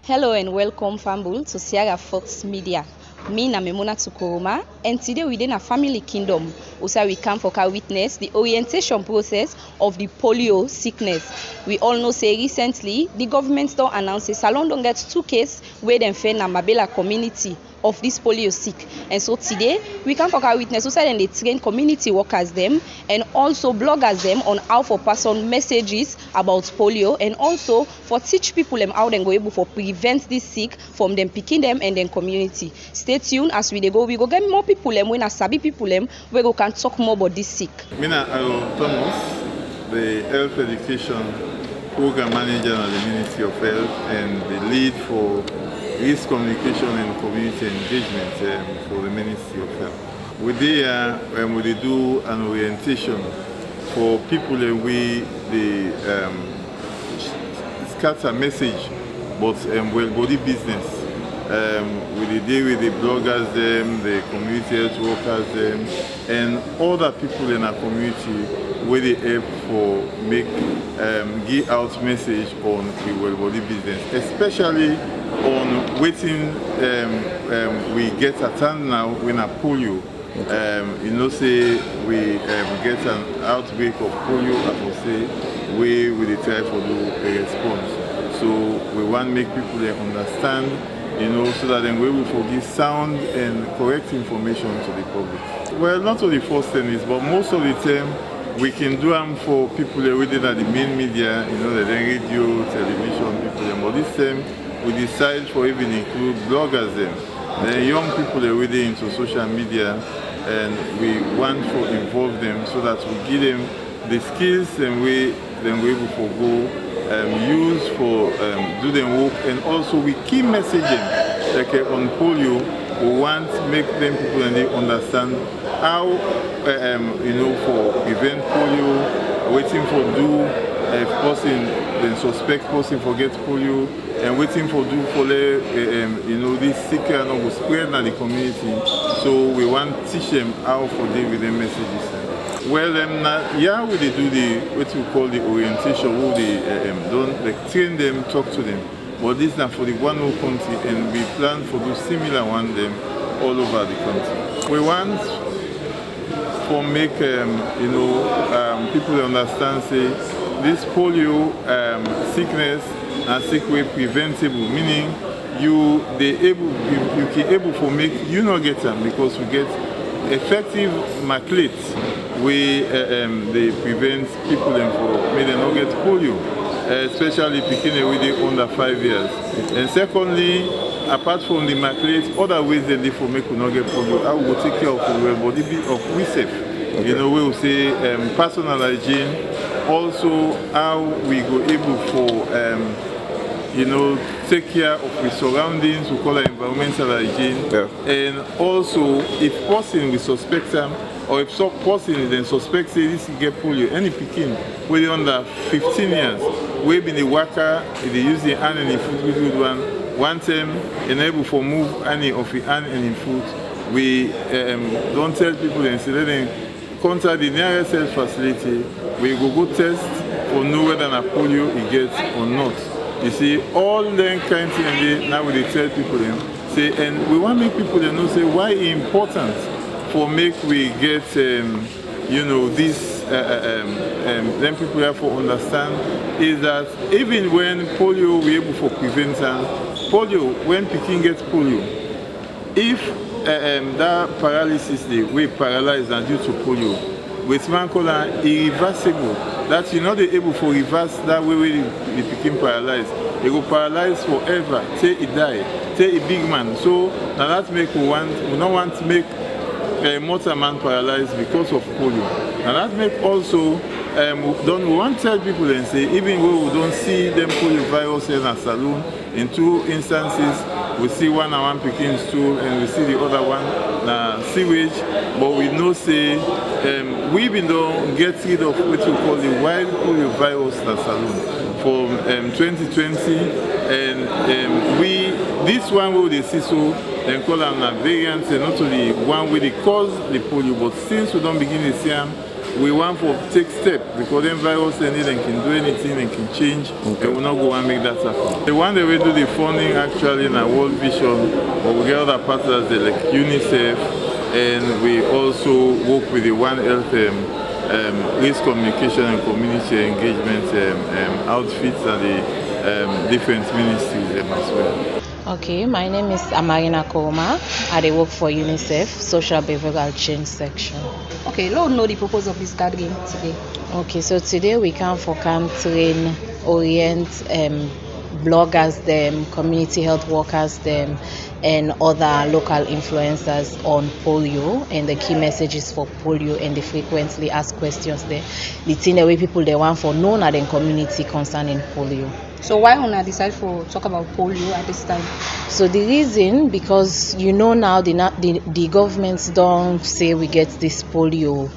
Hello and welcome, Fambul, to Sierra Fox Media. Me na Memona Tukuruma, and today within a family kingdom, also we come for our witness the orientation process of the polio sickness. We all know say recently the government don't announce a salon don't get 2 cases where them fair na Mabela community of this polio sick. And so today we come for our witness also then they train community workers them and also bloggers them on how for pass on messages about polio and also for teach people them how they go able for prevent this sick from them picking them and then community. Stay tuned as we go get more people them when sabi people them where we can talk more about this sick. Mina Thomas, the health education program manager at the Ministry of Health and the lead for RiskCommunication and community engagement for the Ministry of Health. We do an orientation for people that we scatter message, but well body business. We deal with the bloggers, the community health workers, and other people in our community where they help for give out message on the well body business, especially on waiting we get a turn now when a polio. You know, say we get an outbreak of polio, I would say, we will try for do a response. So we want to make people understand, you know, so that then we will forgive sound and correct information to the public. Well, not only first tennis, but most of the time we can do them for people that we did at the main media, you know, the radio, television, people. But this time we decide for even include bloggers then. The young people that we did into social media, and we want to involve them so that we give them the skills and we then we able to go use for do them work, and also we keep messaging like on polio. We want to make them people and they understand how you know for prevent polio, waiting for do if person then suspect person forget polio, and waiting for do for you know this sick and will spread in the community. So we want to teach them how for deal with them messages. Well, yeah, we do the what we call the orientation. We don't train them, talk to them. But this is not for the one whole country, and we plan for do similar one them all over the country. We want to make you know people understand say this polio sickness and sick way preventable, meaning you can able to make you not get them because we get effective maculates where they prevent people from may they not get polio, especially picking away under 5 years. And secondly, apart from the maculates, other ways that they for make you not get polio, how we will take care of the body of we safe. Okay. You know, we will say personal hygiene. Also, how we go able for you know, take care of the surroundings, we call it environmental hygiene. Yeah. And also, if person we suspect them, or if some person then suspects say this get polio, any picking whether under 15 years, we been the worker, they use the hand and the foot with good one time, enable for move any of the hand and the foot. We don't tell people and say let them contact the nearest health facility. We go test for know whether a polio he gets or not. You see, all them kind of things now we tell people them say, and we want to make people them know say why it's important for make we get you know this then people have to understand is that even when polio we able for prevent polio when Peking gets polio, if that paralysis they we paralyzed and due to polio, with man called irreversible, that you're not able to reverse that way the Peking paralyzed. They go paralyzed forever till he die, till a big man. So now that make we don't want to make a mortal man paralyzed because of polio. And that make also we want to tell people and say even though we don't see them polio virus in a saloon, in 2 instances we see one and one Peking stool and we see the other one sewage, but we know say we been don't get rid of what we call the wild polio virus in a saloon from 2020, and we this one will they see so then call them a variant, and not only one way they cause the polio, but since we don't begin to see them we want to take steps because then virus and they can do anything and can change. Okay. And we not go and make that happen. The one that we do the funding actually in our World Vision, but we get other partners like UNICEF, and we also work with the One Health RiskCommunication and community engagement outfits and the different ministries as well. Okay, my name is Amarina Koroma. I work for UNICEF Social Behavioral Change section. Okay, let's know the purpose of this gathering today. Okay, so today we come for train, orient bloggers, them, community health workers, them, and other local influencers on polio and the key messages for polio and the frequently asked questions there. The thing the way people they want for known at the community concerning polio. So why una decide for talk about polio at this time? So the reason, because you know now the governments don't say we get this polio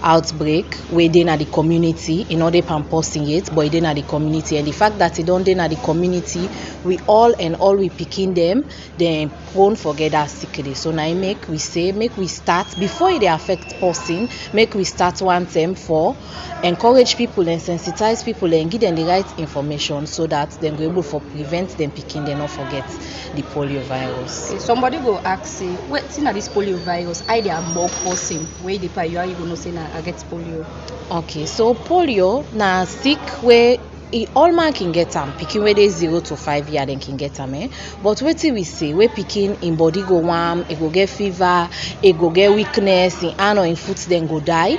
outbreak within the community in order to posting it, but within the community, and the fact that it don't in the community, we picking them, then won't forget that sickly. So now make we start before they affect posting, make we start one term for encourage people and sensitize people and give them the right information so that they will able to prevent them picking, they not forget the polio virus. Okay, somebody go ask say, what's in this polio virus? I they are more posting where the you are you gonna say I get polio. Okay, so polio na sick where all man can get them. Picking where they 0 to 5 years then can get them. But what we say, we picking in body go warm, it go get fever, it go get weakness, in hand or in foot then go die.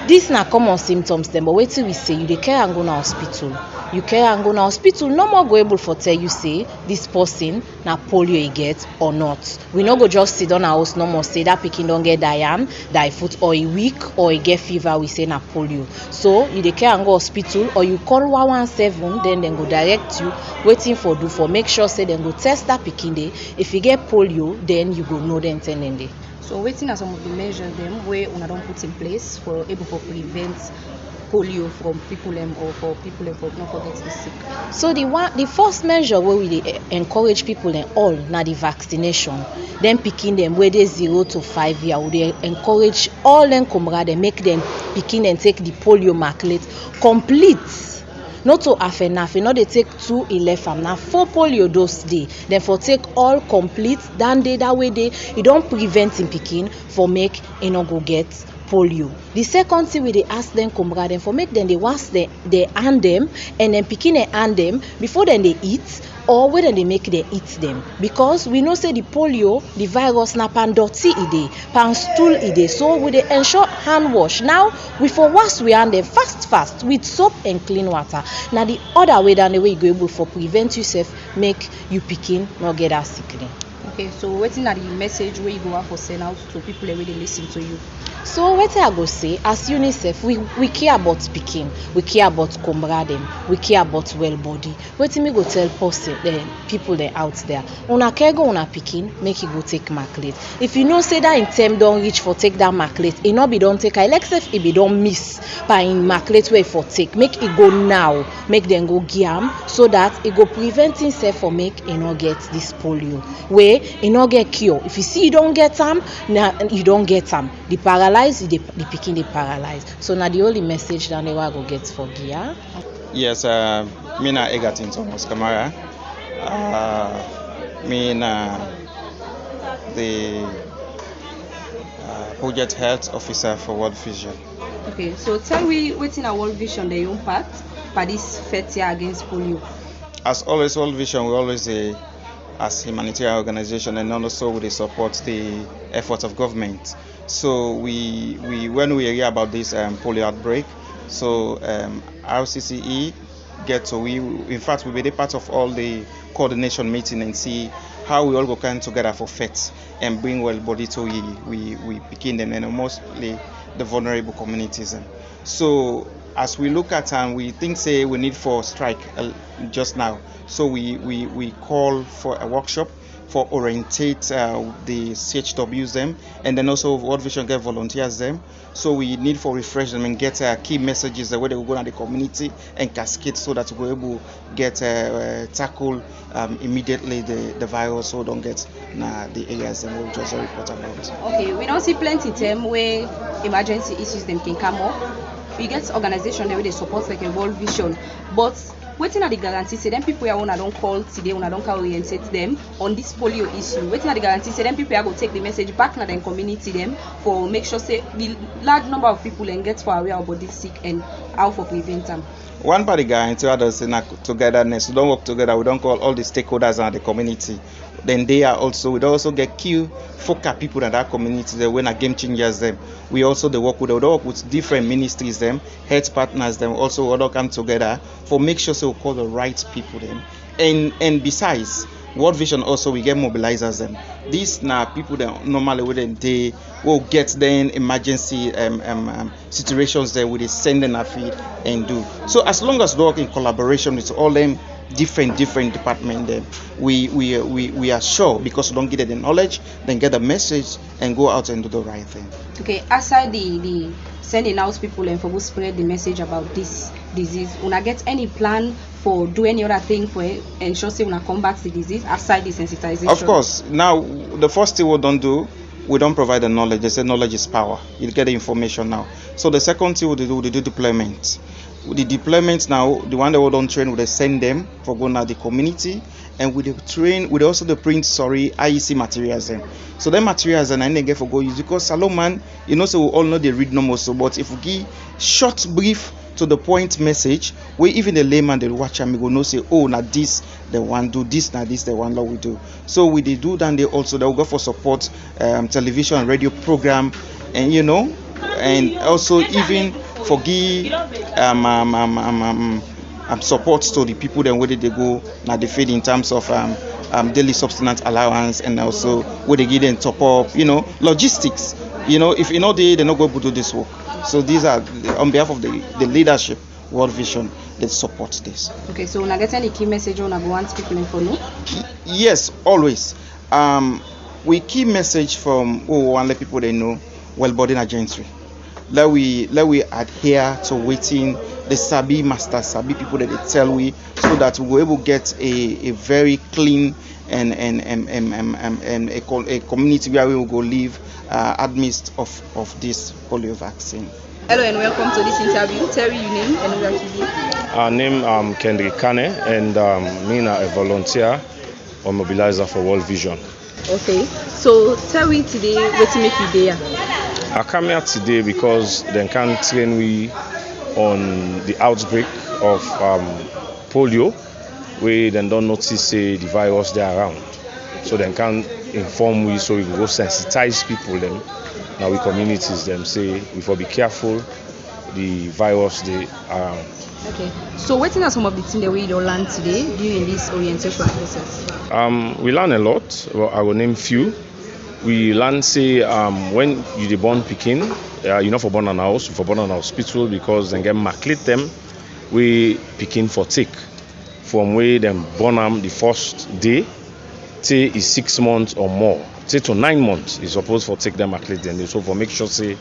These na common symptoms them, but wait till we say you dey care and go na hospital. You care and go na hospital, no more go able for tell you say this person na polio he get or not. We no go just sit on our house no more say that pikin don't get die foot or he weak or he get fever, we say na polio. So you dey care and go hospital or you call 117, then go direct you waiting for do for make sure say then go test that pikin dey. If you get polio, then you go know the intended day. So waiting are some of the measures them where una don't put in place for able to prevent polio from people or for people for not forget the sick. So the first measure where we encourage people and all now the vaccination. Then picking them where they 0 to 5 years, they encourage all them comrades and make them picking and take the polio marklet complete. Not to half enough, you know they take 2 11 now 4 polio dose day. Then for take all complete, then they that way they you don't prevent in picking for make you not go get polio. The second thing we they ask them comrade for make them they wash they hand them and then picking and hand them before then they eat or whether they make they eat them, because we know say the polio the virus na pan dirty ide pan stool ide, so we they ensure hand wash. Now we for wash we hand them fast with soap and clean water. Now the other way than the way you go able for prevent yourself make you picking not get that sickly. Okay, so waiting at the message where you go out for send out to people that really listen to you. So what I go say, as UNICEF, we care about speaking, we care about comrade, we care about well body. What me go tell people that out there, una care go una picking, make you go take marklet. If you know say that in term don't reach for take that marklet, it not be don't take. Except if it don't miss by in marklet way for take, make it go now, make them go giam so that it go prevent itself for make it not get this polio. Where it not get cure. If you see you don't get them, now you don't get them. The paralyzed, the picking the paralyzed. So now the only message that they will go get for Gia. Yes, me na Egatin Thomas Kamara. Me na the project health officer for World Vision. Okay, so tell me what's in our World Vision the impact for this first year against polio. As always, World Vision we always as humanitarian organization, and also we support the efforts of government. So we when we hear about this polio outbreak, so RCCE in fact we be a part of all the coordination meeting and see how we all go come together for FET and bring well body to we begin them and mostly the vulnerable communities. So as we look at and we think say we need for strike just now, so we call for a workshop for orientate the CHWs them, and then also World Vision get volunteers them. So we need for refresh them and get key messages where they will go to the community and cascade so that we're able to get tackle immediately the virus, so don't get the areas that we'll just report about. Okay, we don't see plenty time where emergency issues them can come up. We get organization where they support like a World Vision, but waiting at the guarantee say them people I don't call today, when I don't orientate them on this polio issue. Waiting at the guarantee say them people are going to take the message back to the community them for make sure say the large number of people and get for aware about this sick and how for prevent them. One party guarantee others in togetherness. We don't work together. We don't call all the stakeholders and the community. Then they are also, we also get key focal people in that community that when a game changers them. We also work with different ministries them, health partners them. Also all come together for make sure so we call the right people them. And besides, World Vision also we get mobilizers them. These now people that normally wouldn't they will get then emergency situations there with send in a feed and do. So as long as we work in collaboration with all them different departments, then we are sure, because we don't get the knowledge, then get the message and go out and do the right thing. Okay, aside the sending out people and for who spread the message about this disease, una get any plan for do any other thing for ensure say una combat the disease aside the sensitization? Of course. Now the first thing we don't do, we don't provide the knowledge. They say knowledge is power. You get the information now. So the second thing we do deployment. With the deployment now, the one that we don't train, we send them for going out the community, and we train, we also the print IEC materials them. So them materials and I get for go use, because Salomon, you know, so we all know they read normal, so but if we give short brief to the point message, where even the layman they watch and we go know say, oh now this the one do this, now this the one law we do. So we they do then they also they will go for support television and radio program, and you know, and also even for give support to the people then where they go now they feed in terms of daily subsistence allowance, and also where they give them top up, you know, logistics. You know, if you know they're not going to do this work. So these are on behalf of the leadership, World Vision, that support this. Okay, so when I get any key message on I want people in for no? Yes, always. We key message from one let people they know well-boarding agency. Let we adhere to waiting the Sabi master Sabi people that they tell we, so that we're able to get a very clean and a community where we will go live amidst of this polio vaccine. Hello and welcome to this interview. Tell your name and where you live. Our name Kendrick Kane, and me a volunteer or mobilizer for World Vision. Okay, so tell me today what make you there. I come here today because they can train we on the outbreak of polio, where they don't notice the virus they are around. So they can inform we, so we go sensitize people them, now we communities them, say we for be careful the virus they are around. Okay, so what are some of the things that we don't learn today during this orientation process? We learn a lot. Well, I will name few. We learn say when you born Pekin, you know for born an house, for born an hospital, because then get maclate them we Pekin for take from where them born them the first day till is 6 months or more. Till to 9 months is supposed for take them maclate then. So for make sure say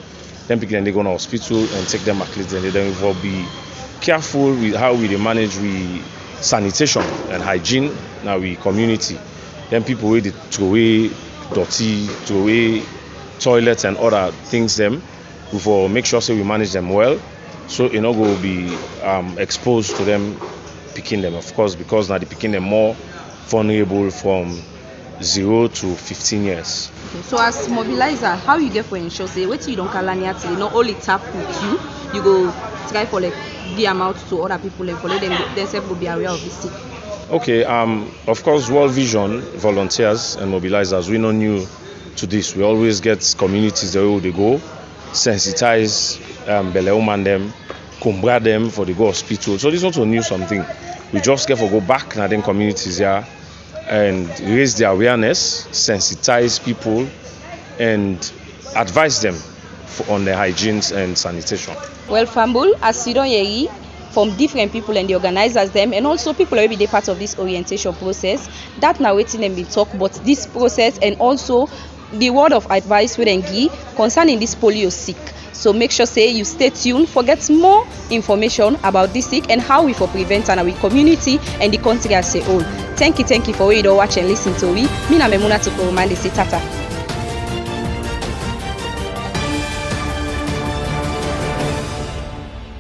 them Pekin they go to hospital and take them maclate then we will be careful with how we manage we sanitation and hygiene now we community. Then people will throw away dirty, throw away toilets and other things them. We for make sure say we manage them well, so you know go be exposed to them picking them, of course, because now they picking them more vulnerable from 0 to 15 years. Okay, so as mobilizer, how you get for ensure say what you don't call today, not only tap with you go try for like the amount to other people and follow them themselves will be aware of this sick. Okay, of course, World Vision volunteers and mobilizers, we're not new to this. We always get communities the way they go, sensitize Beleum them, cumbra them for the go hospital. So this is not a new something. We just get for go back in the communities here and raise their awareness, sensitize people, and advise them on the hygiene and sanitation. Well, Fambul, as you don't hear, from different people and the organizers them, and also people wey be dey part of this orientation process. That na wetin dem bin talk about this process, and also the word of advice wey dem give concerning this polio sick. So make sure say you stay tuned for get more information about this sick and how we for prevent and our community and the country as a whole. Thank you for where you don watch and listen to we. Me na Memuna Tukuruma dey say tata.